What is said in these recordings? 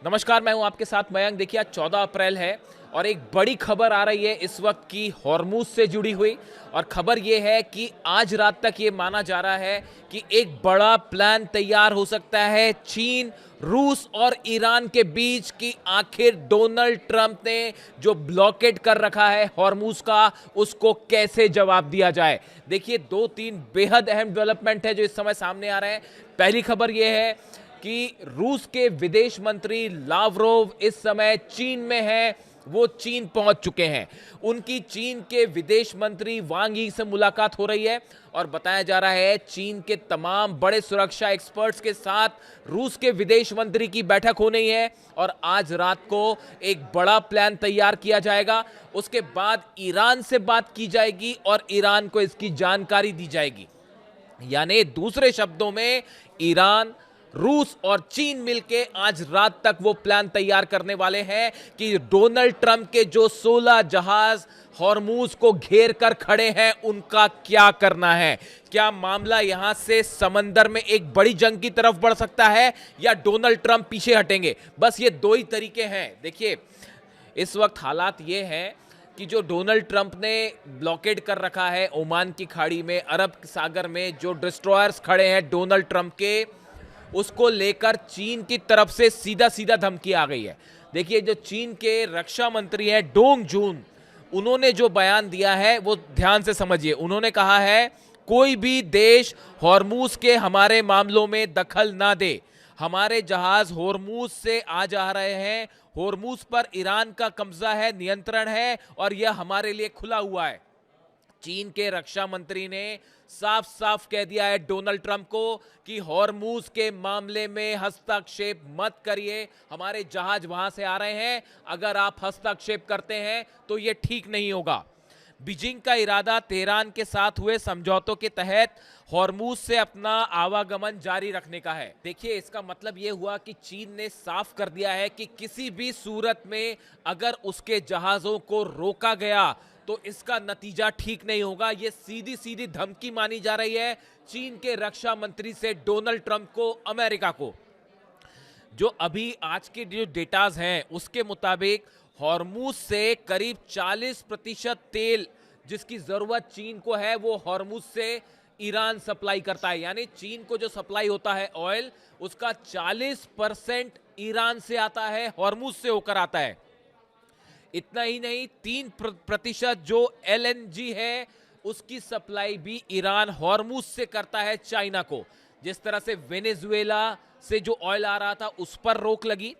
नमस्कार, मैं हूं आपके साथ मयंक। देखिए, आज 14 अप्रैल है और एक बड़ी खबर आ रही है इस वक्त की हॉर्मूज से जुड़ी हुई। और खबर ये है कि आज रात तक ये माना जा रहा है कि एक बड़ा प्लान तैयार हो सकता है चीन, रूस और ईरान के बीच की आखिर डोनाल्ड ट्रंप ने जो ब्लॉकेट कर रखा है हॉर्मूज का, उसको कैसे जवाब दिया जाए। देखिए, दो तीन बेहद अहम डेवलपमेंट है जो इस समय सामने आ रहे हैं। पहली खबर यह है कि रूस के विदेश मंत्री लावरोव इस समय चीन में हैं। वो चीन पहुंच चुके हैं। उनकी चीन के विदेश मंत्री वांग यी से मुलाकात हो रही है और बताया जा रहा है चीन के तमाम बड़े सुरक्षा एक्सपर्ट्स के साथ रूस के विदेश मंत्री की बैठक होनी है और आज रात को एक बड़ा प्लान तैयार किया जाएगा। उसके बाद ईरान से बात की जाएगी और ईरान को इसकी जानकारी दी जाएगी। यानी दूसरे शब्दों में, ईरान, रूस और चीन मिलके आज रात तक वो प्लान तैयार करने वाले हैं कि डोनाल्ड ट्रंप के जो 16 जहाज हॉर्मूज को घेर कर खड़े हैं उनका क्या करना है। क्या मामला यहां से समंदर में एक बड़ी जंग की तरफ बढ़ सकता है या डोनाल्ड ट्रंप पीछे हटेंगे। बस ये दो ही तरीके हैं। देखिए, इस वक्त हालात ये हैं कि जो डोनाल्ड ट्रंप ने ब्लॉकेड कर रखा है ओमान की खाड़ी में, अरब सागर में जो डिस्ट्रॉयर्स खड़े हैं डोनाल्ड ट्रंप के, उसको लेकर चीन की तरफ से सीधा सीधा धमकी आ गई है। देखिए, जो चीन के रक्षा मंत्री हैं डोंग जून, उन्होंने जो बयान दिया है वो ध्यान से समझिए। उन्होंने कहा है कोई भी देश हॉर्मूज के हमारे मामलों में दखल ना दे। हमारे जहाज हॉर्मूज से आ जा रहे हैं, हॉर्मूज पर ईरान का कब्जा है, नियंत्रण है और यह हमारे लिए खुला हुआ है। चीन के रक्षा मंत्री ने साफ साफ कह दिया है डोनाल्ड ट्रंप को कि हॉर्मूज के मामले में हस्तक्षेप मत करिए। हमारे जहाज वहां से आ रहे हैं, अगर आप हस्तक्षेप करते हैं तो यह ठीक नहीं होगा। बीजिंग का इरादा तेहरान के साथ हुए समझौतों के तहत हॉर्मूज से अपना आवागमन जारी रखने का है। देखिए, इसका मतलब यह हुआ कि चीन ने साफ कर दिया है कि किसी भी सूरत में अगर उसके जहाजों को रोका गया तो इसका नतीजा ठीक नहीं होगा। यह सीधी सीधी धमकी मानी जा रही है चीन के रक्षा मंत्री से डोनाल्ड ट्रंप को, अमेरिका को। जो अभी आज के जो डेटाज हैं उसके मुताबिक हॉर्मूज से करीब 40% तेल जिसकी जरूरत चीन को है वो हॉर्मूज से ईरान सप्लाई करता है। यानी चीन को जो सप्लाई होता है ऑयल, उसका 40% ईरान से आता है, हॉर्मूज से होकर आता है। इतना ही नहीं, 3% जो एलएनजी है उसकी सप्लाई भी ईरान हॉर्मूज से करता है चाइना को। जिस तरह से वेनेजुएला से जो ऑयल आ रहा था उस पर रोक लगी,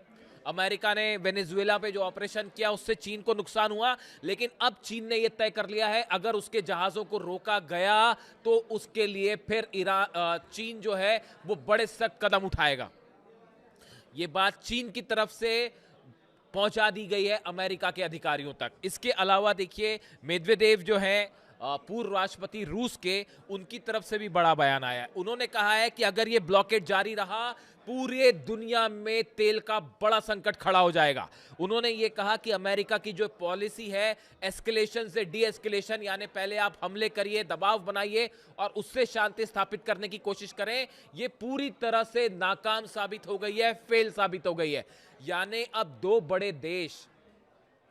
अमेरिका ने वेनेजुएला पे जो ऑपरेशन किया उससे चीन को नुकसान हुआ, लेकिन अब चीन ने यह तय कर लिया है अगर उसके जहाजों को रोका गया तो उसके लिए फिर चीन जो है वो बड़े सख्त कदम उठाएगा। ये बात चीन की तरफ से पहुंचा दी गई है अमेरिका के अधिकारियों तक। इसके अलावा देखिए, मेदवेदेव जो है पूर्व राष्ट्रपति रूस के, उनकी तरफ से भी बड़ा बयान आया है। उन्होंने कहा है कि अगर ये ब्लॉकेट जारी रहा पूरे दुनिया में तेल का बड़ा संकट खड़ा हो जाएगा। उन्होंने ये कहा कि अमेरिका की जो पॉलिसी है एस्केलेशन से डी एस्केलेशन, यानी पहले आप हमले करिए, दबाव बनाइए और उससे शांति स्थापित करने की कोशिश करें, ये पूरी तरह से नाकाम साबित हो गई है, फेल साबित हो गई है। यानी अब दो बड़े देश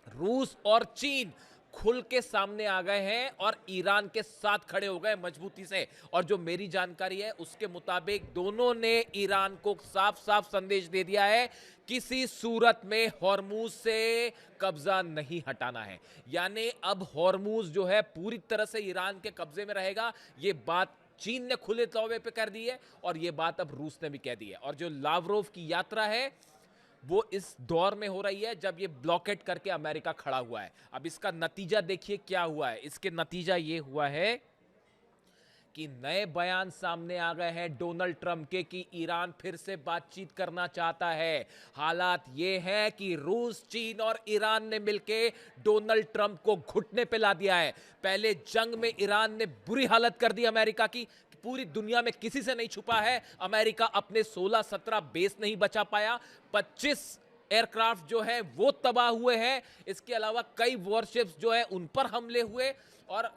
रूस और चीन खुल के सामने आ गए हैं और ईरान के साथ खड़े हो गए मजबूती से। और जो मेरी जानकारी है उसके मुताबिक दोनों ने ईरान को साफ साफ संदेश दे दिया है किसी सूरत में हॉर्मूज से कब्जा नहीं हटाना है। यानी अब हॉर्मूज जो है पूरी तरह से ईरान के कब्जे में रहेगा। ये बात चीन ने खुले तौर पे कर दी है और ये बात अब रूस ने भी कह दी है। और जो लावरोव की यात्रा है वो इस दौर में हो रही है जब ये ब्लॉकेट करके अमेरिका खड़ा हुआ है। अब इसका नतीजा देखिए क्या हुआ है। इसके नतीजा ये हुआ है कि नए बयान सामने आ गए हैं डोनाल्ड ट्रंप के कि ईरान फिर से बातचीत करना चाहता है। हालात ये हैं कि रूस, चीन और ईरान ने मिलकर डोनाल्ड ट्रंप को घुटने पे ला दिया है। पहले जंग में ईरान ने बुरी हालत कर दी अमेरिका की, पूरी दुनिया में किसी से नहीं छुपा है। अमेरिका अपने 16-17 बेस नहीं बचा पाया, 25 एयरक्राफ्ट जो है वो तबाह हुए हैं। इसके अलावा कई वॉरशिप्स जो है उन पर हमले हुए और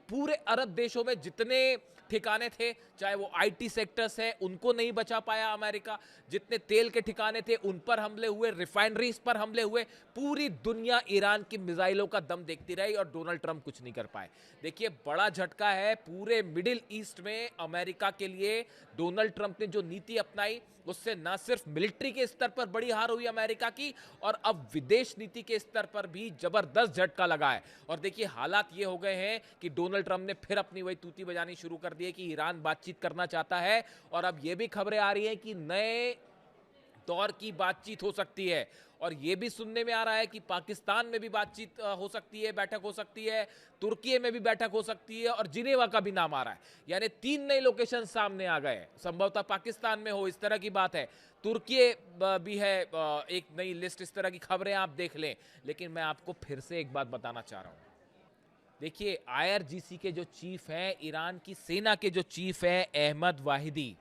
पूरे अरब देशों में जितने ठिकाने थे, चाहे वो आईटी सेक्टर्स है उनको नहीं बचा पाया अमेरिका, जितने तेल के ठिकाने थे उन पर हमले हुए, रिफाइनरीज पर हमले हुए, पूरी दुनिया ईरान की मिसाइलों का दम देखती रही और डोनाल्ड ट्रंप कुछ नहीं कर पाए। देखिए बड़ा झटका है पूरे मिडिल ईस्ट में अमेरिका के लिए। डोनाल्ड ट्रंप ने जो नीति अपनाई उससे न सिर्फ मिलिट्री के स्तर पर बड़ी हार हुई अमेरिका की, और अब विदेश नीति के स्तर पर भी जबरदस्त झटका लगा है। और देखिए हालात ये हो गए हैं कि डोनाल्ड ट्रंप ने फिर अपनी वही तूती बजानी शुरू कर दी है कि ईरान बातचीत करना चाहता है, और अब ये भी खबरें आ रही हैं कि नए दौर की बातचीत हो सकती है। और यह भी सुनने में आ रहा है कि पाकिस्तान में भी बातचीत हो सकती है, बैठक हो सकती है, तुर्की में भी बैठक हो सकती है, और जिनेवा का भी नाम आ रहा है। यानी 3 नए लोकेशन सामने आ गए, संभवतः पाकिस्तान में हो, इस तरह की बात है। तुर्की भी है, एक नई लिस्ट, इस तरह की खबरें आप देख लें। लेकिन मैं आपको फिर से एक बात बताना चाह रहा हूं। देखिए आईआरजीसी के जो चीफ हैं, ईरान की सेना के जो चीफ हैं अहमद वाहिदी,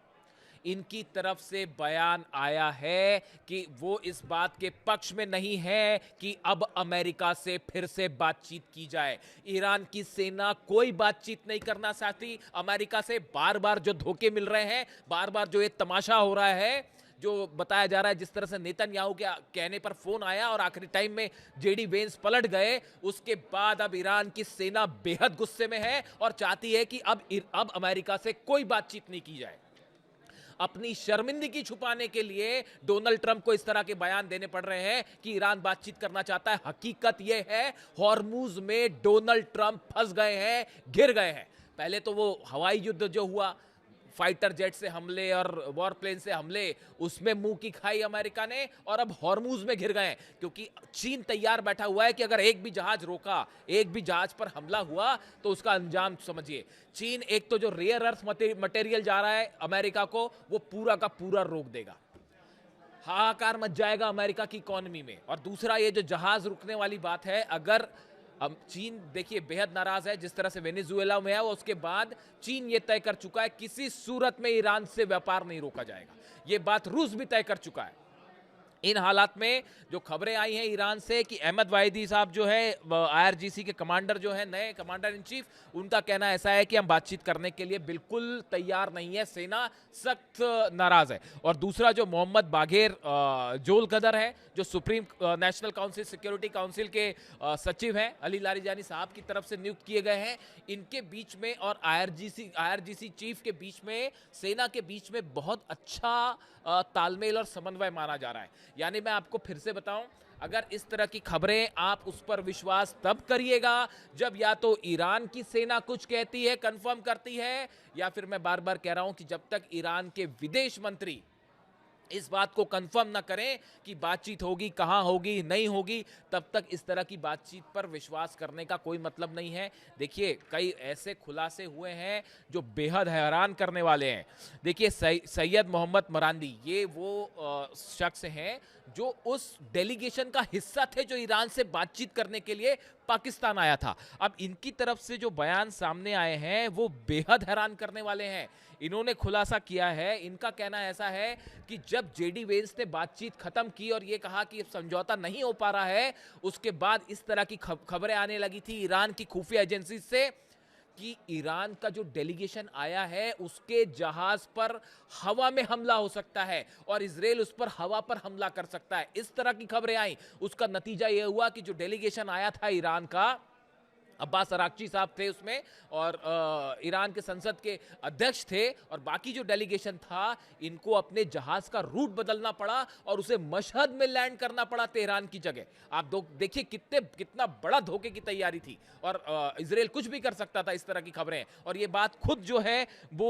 इनकी तरफ से बयान आया है कि वो इस बात के पक्ष में नहीं है कि अब अमेरिका से फिर से बातचीत की जाए। ईरान की सेना कोई बातचीत नहीं करना चाहती अमेरिका से। बार बार जो धोखे मिल रहे हैं, बार बार जो ये तमाशा हो रहा है, जो बताया जा रहा है, जिस तरह से नेतन्याहू के कहने पर फोन आया और आखिरी टाइम में जेडी वेंस पलट गए, उसके बाद अब ईरान की सेना बेहद गुस्से में है और चाहती है कि अब अमेरिका से कोई बातचीत नहीं की जाए। अपनी शर्मिंदगी छुपाने के लिए डोनाल्ड ट्रंप को इस तरह के बयान देने पड़ रहे हैं कि ईरान बातचीत करना चाहता है। हकीकत यह है हॉर्मुज में डोनाल्ड ट्रंप फंस गए हैं, घिर गए हैं। पहले तो वो हवाई युद्ध जो हुआ, फाइटर जेट से हमले और वॉर प्लेन से हमले, उसमें मुंह की खाई अमेरिका ने, और अब हॉर्मुज में घिर गए क्योंकि चीन तैयार बैठा हुआ है कि अगर एक भी जहाज रोका, एक भी जहाज पर हमला हुआ तो उसका अंजाम समझिए। चीन एक तो जो रेयर अर्थ मटेरियल जा रहा है अमेरिका को, वो पूरा का पूरा रोक देगा। हाहाकार मच जाएगा अमेरिका की इकोनॉमी में। और दूसरा ये जो जहाज रुकने वाली बात है, अगर अब चीन देखिए बेहद नाराज है, जिस तरह से वेनेजुएला में है, वो उसके बाद चीन ये तय कर चुका है किसी सूरत में ईरान से व्यापार नहीं रोका जाएगा। ये बात रूस भी तय कर चुका है। इन हालात में जो खबरें आई हैं ईरान से कि अहमद वाहिदी साहब जो है आईआरजीसी के कमांडर जो है, नए कमांडर इन चीफ, उनका कहना ऐसा है कि हम बातचीत करने के लिए बिल्कुल तैयार नहीं है, सेना सख्त नाराज है। और दूसरा जो मोहम्मद बाघेर जोलकदर है, जो supreme national council security council के सचिव हैं, अली लारीजानी साहब की तरफ से नियुक्त किए गए हैं, इनके बीच में और आईआरजीसी चीफ के बीच में, सेना के बीच में बहुत अच्छा तालमेल और समन्वय माना जा रहा है। यानी मैं आपको फिर से बताऊं, अगर इस तरह की खबरें, आप उस पर विश्वास तब करिएगा जब या तो ईरान की सेना कुछ कहती है, कंफर्म करती है, या फिर मैं बार बार कह रहा हूं कि जब तक ईरान के विदेश मंत्री इस बात को कंफर्म ना करें कि बातचीत होगी, कहां होगी, नहीं होगी, तब तक इस तरह की बातचीत पर विश्वास करने का कोई मतलब नहीं है। देखिए कई ऐसे खुलासे हुए हैं जो बेहद हैरान करने वाले हैं। देखिए सैयद मोहम्मद मरांदी, ये वो शख्स हैं जो उस डेलीगेशन का हिस्सा थे जो ईरान से बातचीत करने के लिए पाकिस्तान आया था। अब इनकी तरफ से जो बयान सामने आए हैं वो बेहद हैरान करने वाले हैं। इन्होंने खुलासा किया है, इनका कहना ऐसा है कि जब जेडी वेंस ने बातचीत खत्म की और ये कहा कि समझौता नहीं हो पा रहा है, उसके बाद इस तरह की खबरें आने लगी थी ईरान की खुफिया एजेंसी से कि ईरान का जो डेलीगेशन आया है उसके जहाज पर हवा में हमला हो सकता है और इजराइल उस पर हवा पर हमला कर सकता है। इस तरह की खबरें आई। उसका नतीजा यह हुआ कि जो डेलीगेशन आया था ईरान का, अब्बास अराक्ची साहब थे उसमें, और ईरान के संसद के अध्यक्ष थे, और बाकी जो डेलीगेशन था, इनको अपने जहाज का रूट बदलना पड़ा और उसे मशहद में लैंड करना पड़ा तेहरान की जगह। आप देखिए कितना बड़ा धोखे की तैयारी थी, और इजराइल कुछ भी कर सकता था। इस तरह की खबरें, और ये बात खुद जो है वो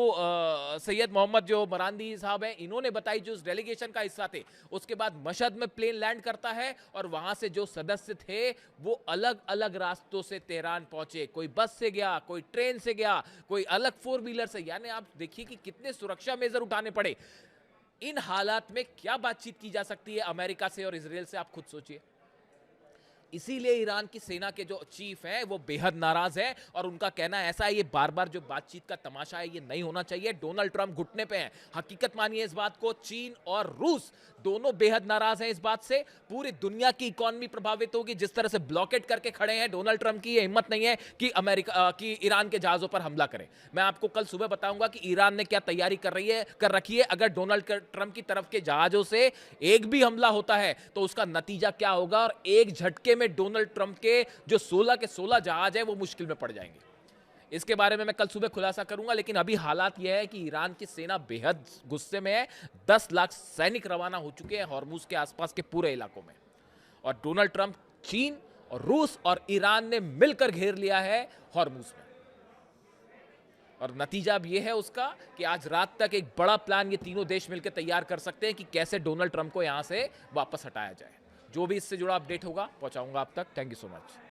सैयद मोहम्मद जो मरांदी साहब हैं, इन्होंने बताई, जो उस डेलीगेशन का हिस्सा थे। उसके बाद मशहद में प्लेन लैंड करता है और वहां से जो सदस्य थे वो अलग अलग रास्तों से तेहरान पहुंचे। कोई बस से गया, कोई ट्रेन से गया, कोई अलग 4 व्हीलर से। यानी आप देखिए कि कितने सुरक्षा मेजर उठाने पड़े। इन हालात में क्या बातचीत की जा सकती है अमेरिका से और इजराइल से, आप खुद सोचिए। इसीलिए ईरान की सेना के जो चीफ हैं वो बेहद नाराज हैं और उनका कहना ऐसा है ये बार बार जो बातचीत का तमाशा है ये नहीं होना चाहिए। डोनाल्ड ट्रंप घुटने पे हैं। हकीकत मानिए इस बात को, चीन और रूस दोनों बेहद नाराज हैं इस बात से। पूरी दुनिया की इकोनॉमी प्रभावित होगी। जिस तरह से ब्लॉकेट करके खड़े हैं डोनाल्ड ट्रंप की ये हिम्मत नहीं है कि अमेरिका की ईरान के जहाजों पर हमला करें। मैं आपको कल सुबह बताऊंगा कि ईरान ने क्या तैयारी कर रखी है। अगर डोनाल्ड ट्रंप की तरफ के जहाजों से एक भी हमला होता है तो उसका नतीजा क्या होगा और एक झटके में डोनाल्ड ट्रंप के जो 16 के 16 जहाज है वो मुश्किल में पड़ जाएंगे। इसके बारे में मैं कल सुबह खुलासा करूंगा, लेकिन अभी हालात यह है कि ईरान की सेना बेहद गुस्से में है। 10 लाख सैनिक रवाना हो चुके हैं हॉर्मुज के आसपास के पूरे इलाकों में और डोनाल्ड ट्रंप चीन और रूस और ईरान ने मिलकर घेर लिया है हॉर्मुज में। और नतीजा अब यह है उसका कि आज रात तक एक बड़ा प्लान ये तीनों देश मिलकर तैयार कर सकते हैं कि कैसे डोनाल्ड ट्रंप को यहां से वापस हटाया जाए। जो भी इससे जुड़ा अपडेट होगा पहुंचाऊंगा आप तक। Thank you so much.